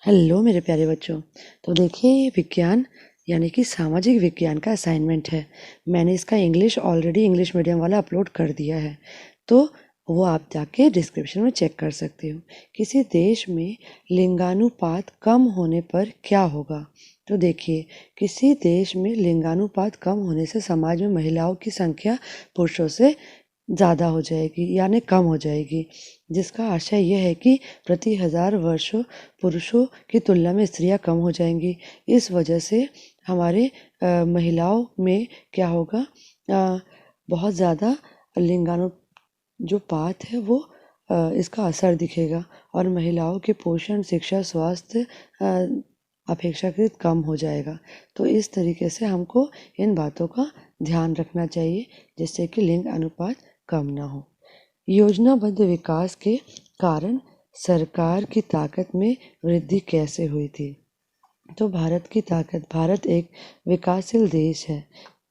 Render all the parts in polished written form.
Hello मेरे प्यारे बच्चों। तो देखिए, ये विज्ञान यानी कि सामाजिक विज्ञान का असाइनमेंट है। मैंने इसका ऑलरेडी इंग्लिश मीडियम वाला अपलोड कर दिया है, तो वो आप जाके डिस्क्रिप्शन में चेक कर सकते हो। किसी देश में लिंगानुपात कम होने पर क्या होगा? तो देखिए, किसी देश में लिंगानुपात कम होने से समाज में महिलाओं की संख्या पुरुषों से ज़्यादा हो जाएगी यानी कम हो जाएगी, जिसका आशय यह है कि प्रति 1000 वर्षों पुरुषों की तुलना में स्त्रियां कम हो जाएंगी। इस वजह से हमारे महिलाओं में क्या होगा, बहुत ज़्यादा लिंगानु जो पात है वो इसका असर दिखेगा और महिलाओं के पोषण, शिक्षा, स्वास्थ्य अपेक्षाकृत कम हो जाएगा। तो इस तरीके से हमको इन बातों का ध्यान रखना चाहिए, जिससे कि लिंग अनुपात कम ना हो। योजनाबद्ध विकास के कारण सरकार की ताकत में वृद्धि कैसे हुई थी? तो भारत एक विकासशील देश है।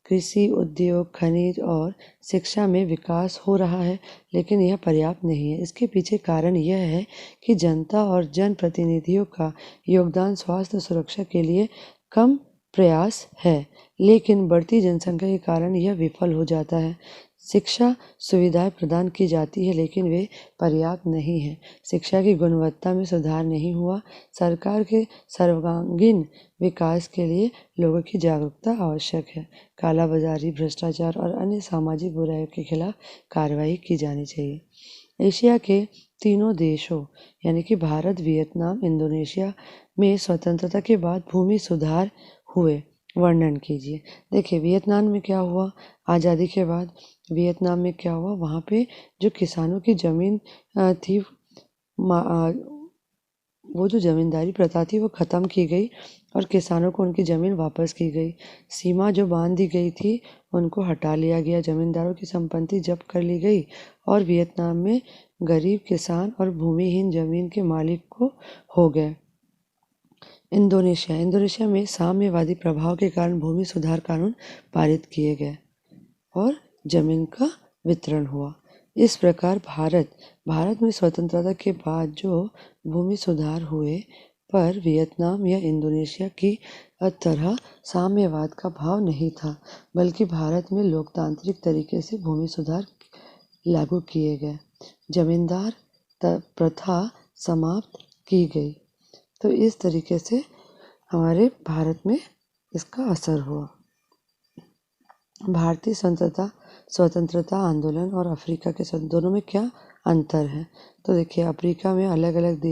कृषि, उद्योग, खनिज और शिक्षा में विकास हो रहा है, लेकिन यह पर्याप्त नहीं है। इसके पीछे कारण यह है कि जनता और जनप्रतिनिधियों का योगदान स्वास्थ्य सुरक्षा के लिए कम प्रयास है, लेकिन बढ़ती जनसंख्या के कारण यह विफल हो जाता है। शिक्षा सुविधाएं प्रदान की जाती है, लेकिन वे पर्याप्त नहीं है। शिक्षा की गुणवत्ता में सुधार नहीं हुआ। सरकार के सर्वांगीण विकास के लिए लोगों की जागरूकता आवश्यक है। कालाबाजारी, भ्रष्टाचार और अन्य सामाजिक बुराइयों के खिलाफ कार्रवाई की जानी चाहिए। एशिया के तीनों देशों यानी कि भारत, वियतनाम, इंडोनेशिया में स्वतंत्रता के बाद भूमि सुधार हुए, वर्णन कीजिए। देखिए, वियतनाम में क्या हुआ आज़ादी के बाद? वियतनाम में क्या हुआ, वहाँ पे जो किसानों की ज़मीन थी, वो जो ज़मींदारी प्रथा थी वो ख़त्म की गई और किसानों को उनकी ज़मीन वापस की गई। सीमा जो बांध दी गई थी उनको हटा लिया गया, ज़मींदारों की संपत्ति जब्त कर ली गई और वियतनाम में गरीब किसान और भूमिहीन ज़मीन के मालिक को हो गए। इंडोनेशिया में साम्यवादी प्रभाव के कारण भूमि सुधार कानून पारित किए गए और जमीन का वितरण हुआ। इस प्रकार भारत में स्वतंत्रता के बाद जो भूमि सुधार हुए, पर वियतनाम या इंडोनेशिया की तरह साम्यवाद का भाव नहीं था, बल्कि भारत में लोकतांत्रिक तरीके से भूमि सुधार लागू किए गए। जमींदार प्रथा समाप्त की गई। तो इस तरीके से हमारे भारत में इसका असर हुआ। भारतीय स्वतंत्रता आंदोलन और अफ्रीका के दोनों में क्या अंतर है? तो देखिए, अफ्रीका में अलग अलग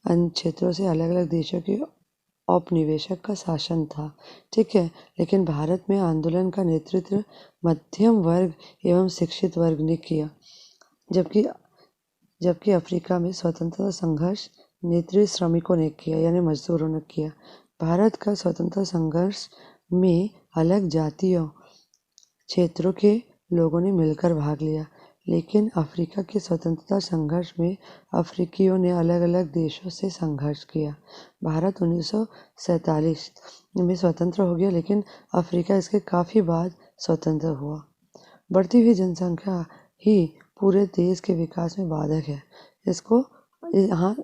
अन्य क्षेत्रों से अलग अलग देशों के औपनिवेशक का शासन था, ठीक है, लेकिन भारत में आंदोलन का नेतृत्व मध्यम वर्ग एवं शिक्षित वर्ग ने किया, जबकि जबकि अफ्रीका में स्वतंत्रता संघर्ष नेतृत्व श्रमिकों ने किया यानी मजदूरों ने किया। भारत का स्वतंत्रता संघर्ष में अलग जातियों क्षेत्रों के लोगों ने मिलकर भाग लिया, लेकिन अफ्रीका के स्वतंत्रता संघर्ष में अफ्रीकियों ने अलग अलग देशों से संघर्ष किया। भारत 1947 में स्वतंत्र हो गया, लेकिन अफ्रीका इसके काफ़ी बाद स्वतंत्र हुआ। बढ़ती हुई जनसंख्या ही पूरे देश के विकास में बाधक है।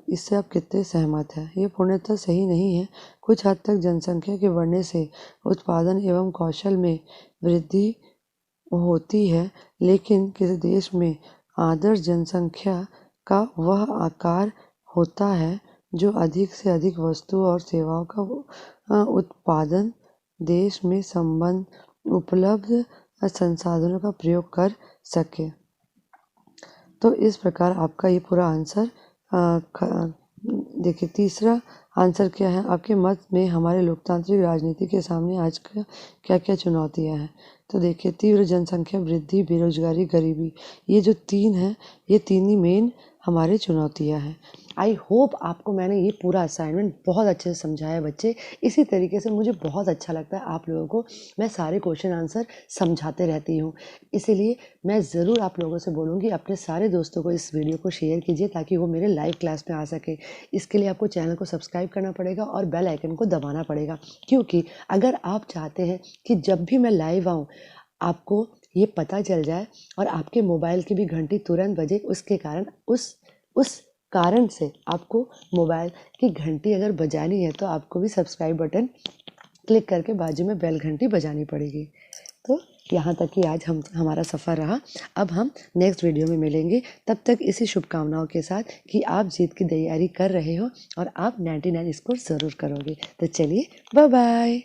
इससे आप कितने सहमत हैं? ये पूर्णतः सही नहीं है। कुछ हद तक जनसंख्या के बढ़ने से उत्पादन एवं कौशल में वृद्धि होती है, लेकिन किसी देश में आदर्श जनसंख्या का वह आकार होता है जो अधिक से अधिक वस्तु और सेवाओं का उत्पादन देश में उपलब्ध संसाधनों का प्रयोग कर सके। तो इस प्रकार आपका ये पूरा आंसर देखिए, तीसरा आंसर क्या है? आपके मत में हमारे लोकतांत्रिक राजनीति के सामने आज का क्या क्या चुनौतियां हैं? तो देखिए, तीव्र जनसंख्या वृद्धि, बेरोजगारी, गरीबी, ये जो तीन है, ये तीन ही मेन हमारे चुनौतियां हैं। आई होप आपको मैंने ये पूरा असाइनमेंट बहुत अच्छे से समझाया बच्चे। इसी तरीके से मुझे बहुत अच्छा लगता है आप लोगों को मैं सारे क्वेश्चन आंसर समझाते रहती हूँ, इसीलिए मैं ज़रूर आप लोगों से बोलूँगी अपने सारे दोस्तों को इस वीडियो को शेयर कीजिए ताकि वो मेरे लाइव क्लास में आ सके। इसके लिए आपको चैनल को सब्सक्राइब करना पड़ेगा और बेल आइकन को दबाना पड़ेगा, क्योंकि अगर आप चाहते हैं कि जब भी मैं लाइव आऊँ आपको ये पता चल जाए और आपके मोबाइल की भी घंटी तुरंत बजे, उसके कारण उस कारण से आपको मोबाइल की घंटी अगर बजानी है तो आपको भी सब्सक्राइब बटन क्लिक करके बाजू में बेल घंटी बजानी पड़ेगी। तो यहाँ तक कि आज हमारा सफ़र रहा। अब हम नेक्स्ट वीडियो में मिलेंगे। तब तक इसी शुभकामनाओं के साथ कि आप जीत की तैयारी कर रहे हो और आप 99 स्कोर ज़रूर करोगे। तो चलिए, बाय बाय।